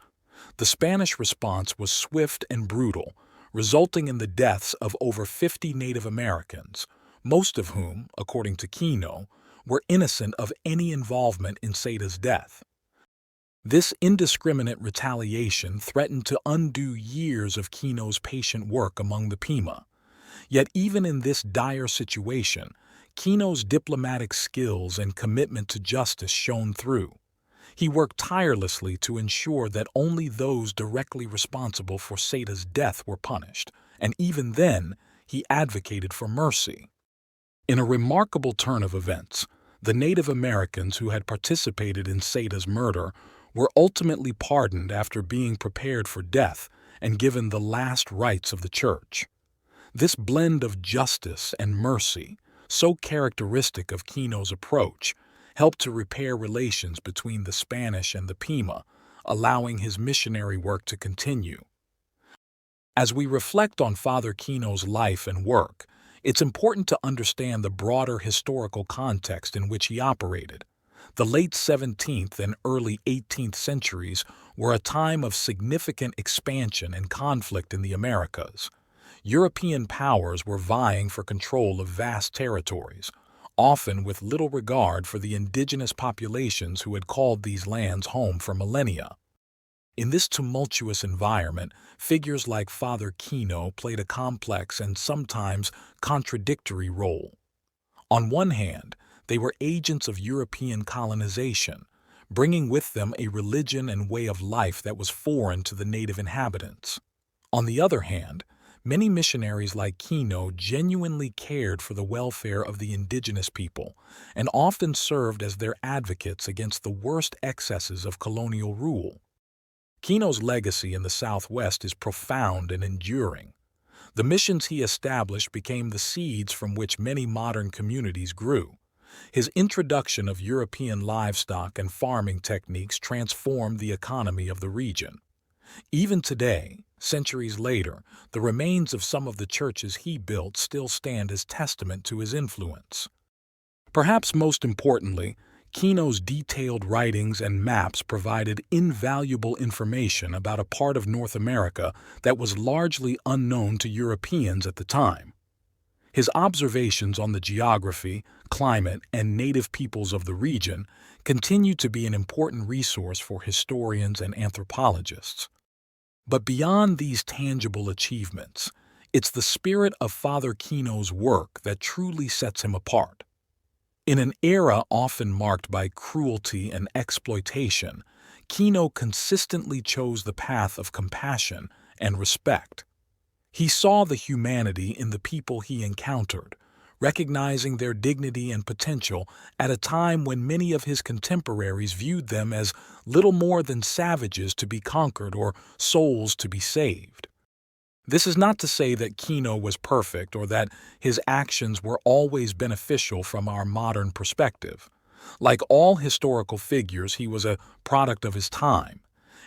The Spanish response was swift and brutal, resulting in the deaths of over 50 Native Americans, most of whom, according to Kino, were innocent of any involvement in Saita's death. This indiscriminate retaliation threatened to undo years of Kino's patient work among the Pima. Yet even in this dire situation, Kino's diplomatic skills and commitment to justice shone through. He worked tirelessly to ensure that only those directly responsible for Saita's death were punished, and even then, he advocated for mercy. In a remarkable turn of events, the Native Americans who had participated in Saita's murder were ultimately pardoned after being prepared for death and given the last rites of the church. This blend of justice and mercy, so characteristic of Kino's approach, helped to repair relations between the Spanish and the Pima, allowing his missionary work to continue. As we reflect on Father Kino's life and work, it's important to understand the broader historical context in which he operated. The late 17th and early 18th centuries were a time of significant expansion and conflict in the Americas. European powers were vying for control of vast territories, often with little regard for the indigenous populations who had called these lands home for millennia. In this tumultuous environment, figures like Father Kino played a complex and sometimes contradictory role. On one hand, they were agents of European colonization, bringing with them a religion and way of life that was foreign to the native inhabitants. On the other hand, many missionaries like Kino genuinely cared for the welfare of the indigenous people and often served as their advocates against the worst excesses of colonial rule. Kino's legacy in the Southwest is profound and enduring. The missions he established became the seeds from which many modern communities grew. His introduction of European livestock and farming techniques transformed the economy of the region. Even today, centuries later, the remains of some of the churches he built still stand as testament to his influence. Perhaps most importantly, Kino's detailed writings and maps provided invaluable information about a part of North America that was largely unknown to Europeans at the time. His observations on the geography, climate, and native peoples of the region continue to be an important resource for historians and anthropologists. But beyond these tangible achievements, it's the spirit of Father Kino's work that truly sets him apart. In an era often marked by cruelty and exploitation, Kino consistently chose the path of compassion and respect. He saw the humanity in the people he encountered, recognizing their dignity and potential at a time when many of his contemporaries viewed them as little more than savages to be conquered or souls to be saved. This is not to say that Kino was perfect or that his actions were always beneficial from our modern perspective. Like all historical figures, he was a product of his time,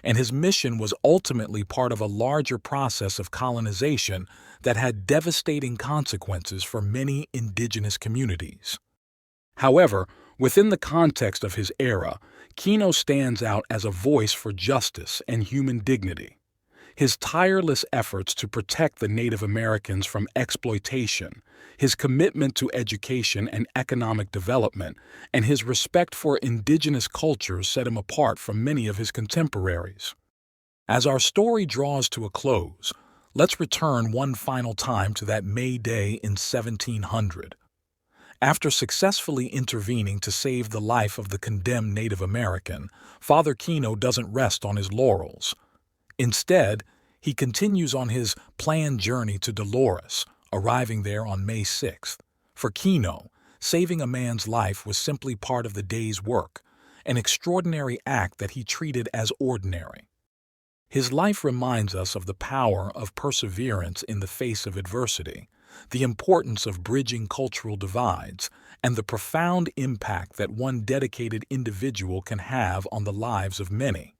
and his mission was ultimately part of a larger process of colonization that had devastating consequences for many indigenous communities. However, within the context of his era, Kino stands out as a voice for justice and human dignity. His tireless efforts to protect the Native Americans from exploitation, his commitment to education and economic development, and his respect for indigenous cultures set him apart from many of his contemporaries. As our story draws to a close, let's return one final time to that May Day in 1700. After successfully intervening to save the life of the condemned Native American, Father Kino doesn't rest on his laurels. Instead, he continues on his planned journey to Dolores, arriving there on May 6th. For Kino, saving a man's life was simply part of the day's work, an extraordinary act that he treated as ordinary. His life reminds us of the power of perseverance in the face of adversity, the importance of bridging cultural divides, and the profound impact that one dedicated individual can have on the lives of many.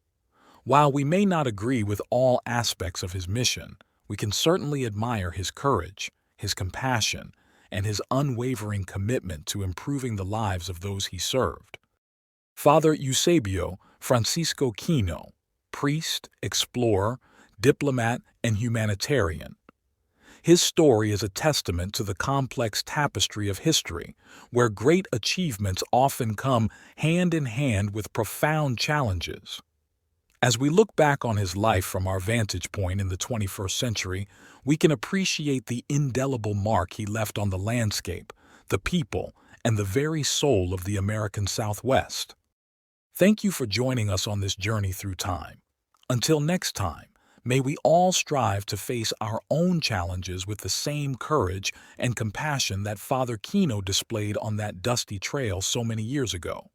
While we may not agree with all aspects of his mission, we can certainly admire his courage, his compassion, and his unwavering commitment to improving the lives of those he served. Father Eusebio Francisco Kino, priest, explorer, diplomat, and humanitarian. His story is a testament to the complex tapestry of history, where great achievements often come hand in hand with profound challenges. As we look back on his life from our vantage point in the 21st century, we can appreciate the indelible mark he left on the landscape, the people, and the very soul of the American Southwest. Thank you for joining us on this journey through time. Until next time, may we all strive to face our own challenges with the same courage and compassion that Father Kino displayed on that dusty trail so many years ago.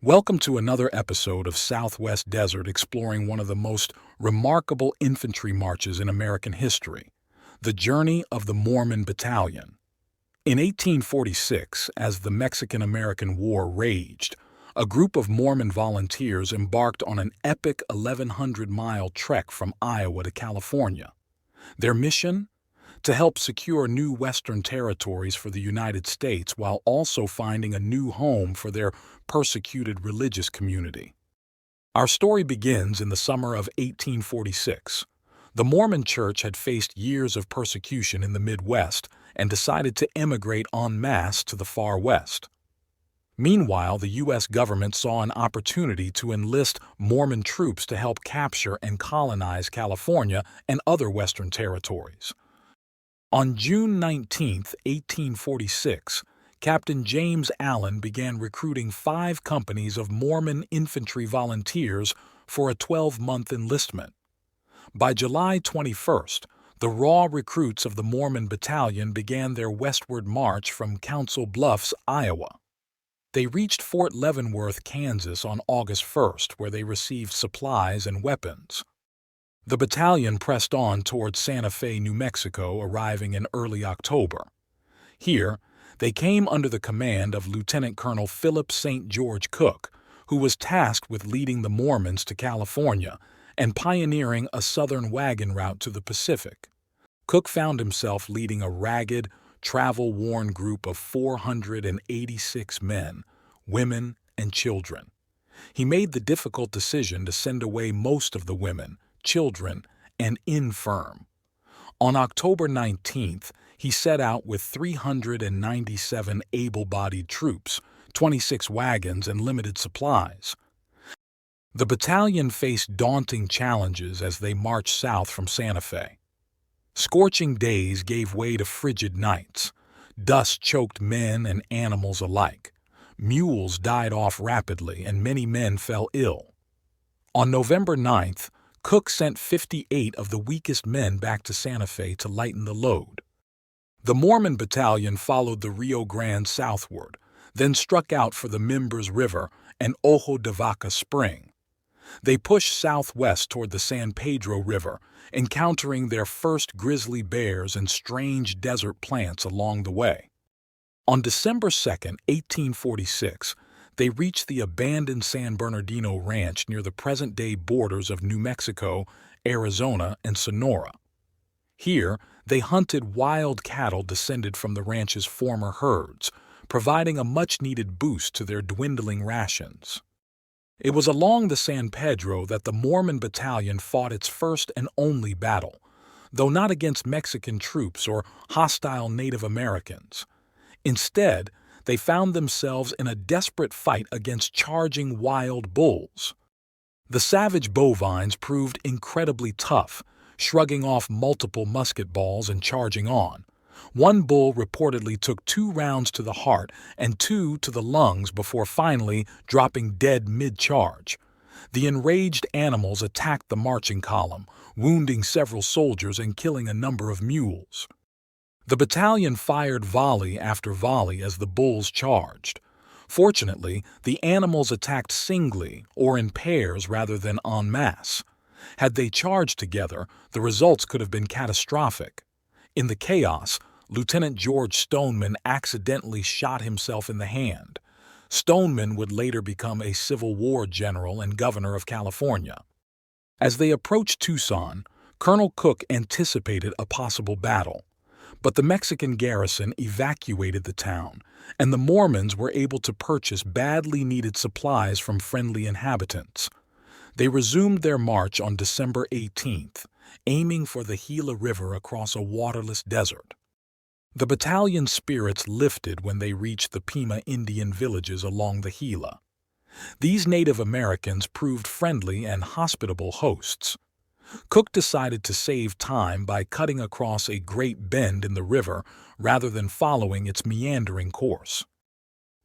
Welcome to another episode of Southwest Desert, exploring one of the most remarkable infantry marches in American history, the journey of the Mormon Battalion. In 1846, as the Mexican-American War raged, a group of Mormon volunteers embarked on an epic 1,100-mile trek from Iowa to California. Their mission? To help secure new Western territories for the United States while also finding a new home for their persecuted religious community. Our story begins in the summer of 1846. The Mormon Church had faced years of persecution in the Midwest and decided to emigrate en masse to the far West. Meanwhile, the U.S. government saw an opportunity to enlist Mormon troops to help capture and colonize California and other Western territories. On June 19, 1846, Captain James Allen began recruiting 5 companies of Mormon infantry volunteers for a 12-month enlistment. By July 21st, the raw recruits of the Mormon Battalion began their westward march from Council Bluffs, Iowa. They reached Fort Leavenworth, Kansas on August 1st, where they received supplies and weapons. The battalion pressed on toward Santa Fe, New Mexico, arriving in early October. Here, they came under the command of Lieutenant Colonel Philip St. George Cook, who was tasked with leading the Mormons to California and pioneering a southern wagon route to the Pacific. Cook found himself leading a ragged, travel-worn group of 486 men, women, and children. He made the difficult decision to send away most of the women, children, and infirm. On October 19th, he set out with 397 able-bodied troops, 26 wagons, and limited supplies. The battalion faced daunting challenges as they marched south from Santa Fe. Scorching days gave way to frigid nights. Dust choked men and animals alike. Mules died off rapidly, and many men fell ill. On November 9th, Cook sent 58 of the weakest men back to Santa Fe to lighten the load. The Mormon Battalion followed the Rio Grande southward, then struck out for the Mimbres River and Ojo de Vaca Spring. They pushed southwest toward the San Pedro River, encountering their first grizzly bears and strange desert plants along the way. On December 2, 1846, they reached the abandoned San Bernardino Ranch near the present-day borders of New Mexico, Arizona, and Sonora. Here, they hunted wild cattle descended from the ranch's former herds, providing a much-needed boost to their dwindling rations. It was along the San Pedro that the Mormon Battalion fought its first and only battle, though not against Mexican troops or hostile Native Americans. Instead, they found themselves in a desperate fight against charging wild bulls. The savage bovines proved incredibly tough, shrugging off multiple musket balls and charging on. One bull reportedly took 2 rounds to the heart and 2 to the lungs before finally dropping dead mid-charge. The enraged animals attacked the marching column, wounding several soldiers and killing a number of mules. The battalion fired volley after volley as the bulls charged. Fortunately, the animals attacked singly or in pairs rather than en masse. Had they charged together, the results could have been catastrophic. In the chaos, Lieutenant George Stoneman accidentally shot himself in the hand. Stoneman would later become a Civil War general and governor of California. As they approached Tucson, Colonel Cook anticipated a possible battle. But the Mexican garrison evacuated the town, and the Mormons were able to purchase badly needed supplies from friendly inhabitants. They resumed their march on December 18th, aiming for the Gila River across a waterless desert. The battalion's spirits lifted when they reached the Pima Indian villages along the Gila. These Native Americans proved friendly and hospitable hosts. Cook decided to save time by cutting across a great bend in the river rather than following its meandering course.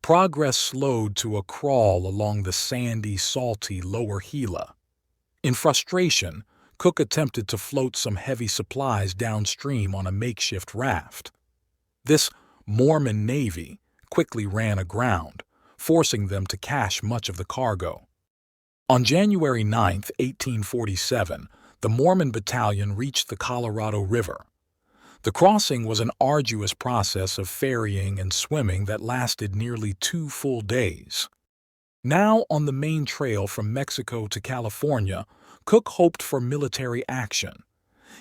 Progress slowed to a crawl along the sandy, salty lower Gila. In frustration, Cook attempted to float some heavy supplies downstream on a makeshift raft. This Mormon navy quickly ran aground, forcing them to cache much of the cargo. On January 9, 1847, the Mormon Battalion reached the Colorado River. The crossing was an arduous process of ferrying and swimming that lasted nearly 2 full days. Now on the main trail from Mexico to California, Cook hoped for military action.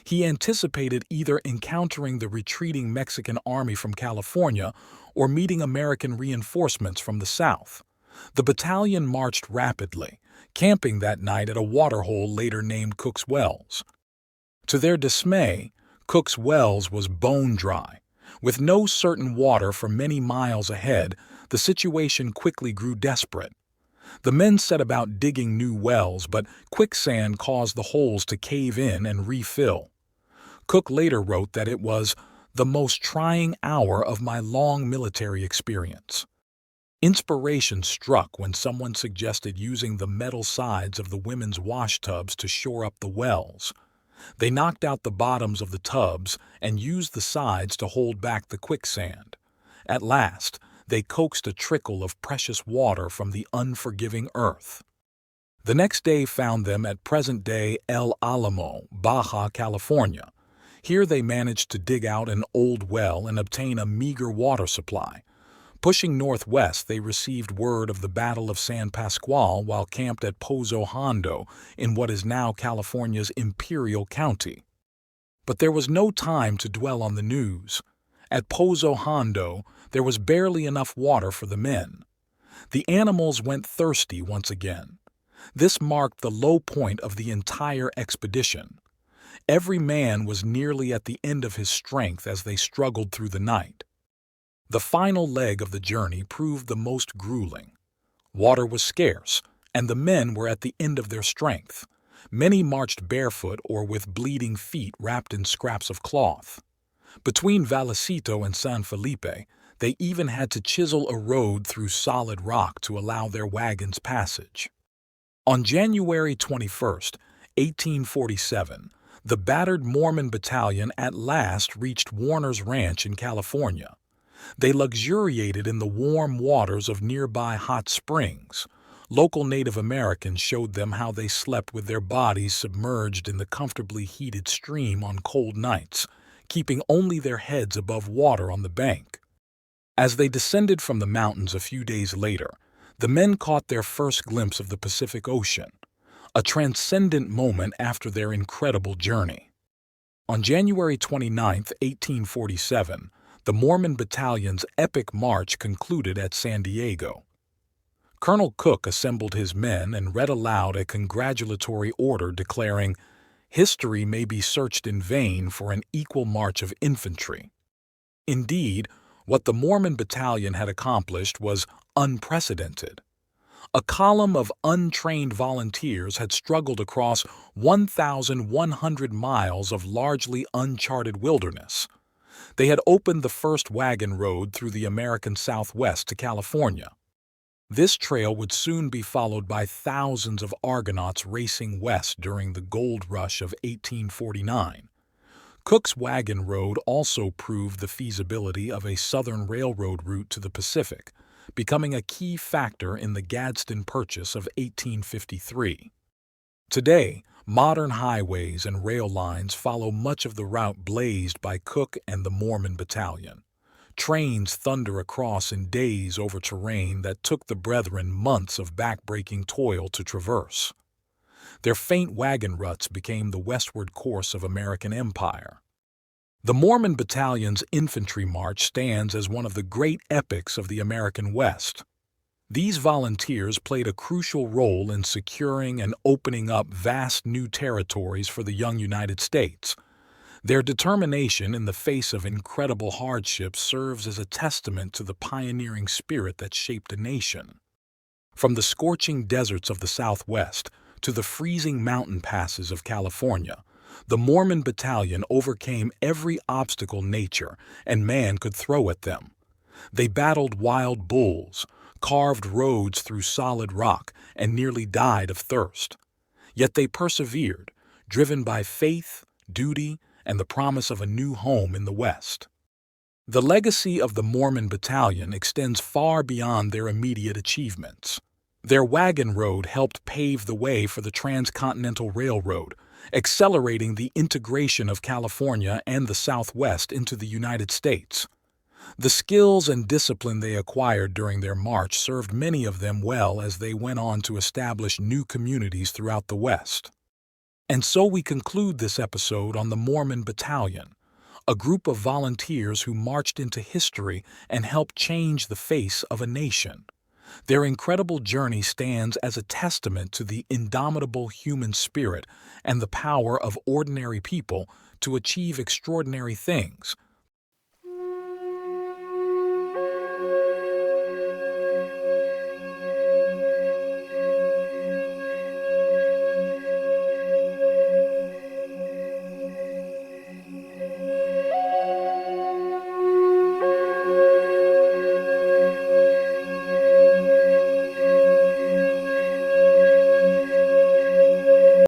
He anticipated either encountering the retreating Mexican army from California or meeting American reinforcements from the south. The battalion marched rapidly, camping that night at a waterhole later named Cook's Wells. To their dismay, Cook's Wells was bone dry. With no certain water for many miles ahead, the situation quickly grew desperate. The men set about digging new wells, but quicksand caused the holes to cave in and refill. Cook later wrote that it was the most trying hour of my long military experience. Inspiration struck when someone suggested using the metal sides of the women's wash tubs to shore up the wells. They knocked out the bottoms of the tubs and used the sides to hold back the quicksand. At last, they coaxed a trickle of precious water from the unforgiving earth. The next day found them at present-day El Alamo, Baja California. Here they managed to dig out an old well and obtain a meager water supply. Pushing northwest, they received word of the Battle of San Pasqual while camped at Pozo Hondo in what is now California's Imperial County. But there was no time to dwell on the news. At Pozo Hondo, there was barely enough water for the men. The animals went thirsty once again. This marked the low point of the entire expedition. Every man was nearly at the end of his strength as they struggled through the night. The final leg of the journey proved the most grueling. Water was scarce, and the men were at the end of their strength. Many marched barefoot or with bleeding feet wrapped in scraps of cloth. Between Vallecito and San Felipe, they even had to chisel a road through solid rock to allow their wagons passage. On January 21, 1847, the battered Mormon Battalion at last reached Warner's Ranch in California. They luxuriated in the warm waters of nearby hot springs. Local Native Americans showed them how they slept with their bodies submerged in the comfortably heated stream on cold nights, keeping only their heads above water on the bank. As they descended from the mountains a few days later, the men caught their first glimpse of the Pacific Ocean, a transcendent moment after their incredible journey. On January 29, 1847, the Mormon Battalion's epic march concluded at San Diego. Colonel Cook assembled his men and read aloud a congratulatory order declaring, "History may be searched in vain for an equal march of infantry." Indeed, what the Mormon Battalion had accomplished was unprecedented. A column of untrained volunteers had struggled across 1,100 miles of largely uncharted wilderness. They had opened the first wagon road through the American Southwest to California. This trail would soon be followed by thousands of Argonauts racing west during the gold rush of 1849. Cook's wagon road also proved the feasibility of a southern railroad route to the Pacific, becoming a key factor in the Gadsden Purchase of 1853. Today, modern highways and rail lines follow much of the route blazed by Cook and the Mormon Battalion. Trains thunder across in days over terrain that took the brethren months of backbreaking toil to traverse. Their faint wagon ruts became the westward course of American empire. The Mormon Battalion's infantry march stands as one of the great epics of the American West. These volunteers played a crucial role in securing and opening up vast new territories for the young United States. Their determination in the face of incredible hardships serves as a testament to the pioneering spirit that shaped a nation. From the scorching deserts of the Southwest to the freezing mountain passes of California, the Mormon Battalion overcame every obstacle nature and man could throw at them. They battled wild bulls, carved roads through solid rock, and nearly died of thirst. Yet they persevered, driven by faith, duty, and the promise of a new home in the West. The legacy of the Mormon Battalion extends far beyond their immediate achievements. Their wagon road helped pave the way for the Transcontinental Railroad, accelerating the integration of California and the Southwest into the United States. The skills and discipline they acquired during their march served many of them well as they went on to establish new communities throughout the West. And so we conclude this episode on the Mormon Battalion, a group of volunteers who marched into history and helped change the face of a nation. Their incredible journey stands as a testament to the indomitable human spirit and the power of ordinary people to achieve extraordinary things.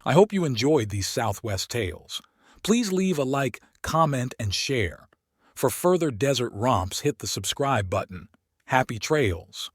I hope you enjoyed these Southwest tales. Please leave a like, comment, and share. For further desert romps, hit the subscribe button. Happy trails!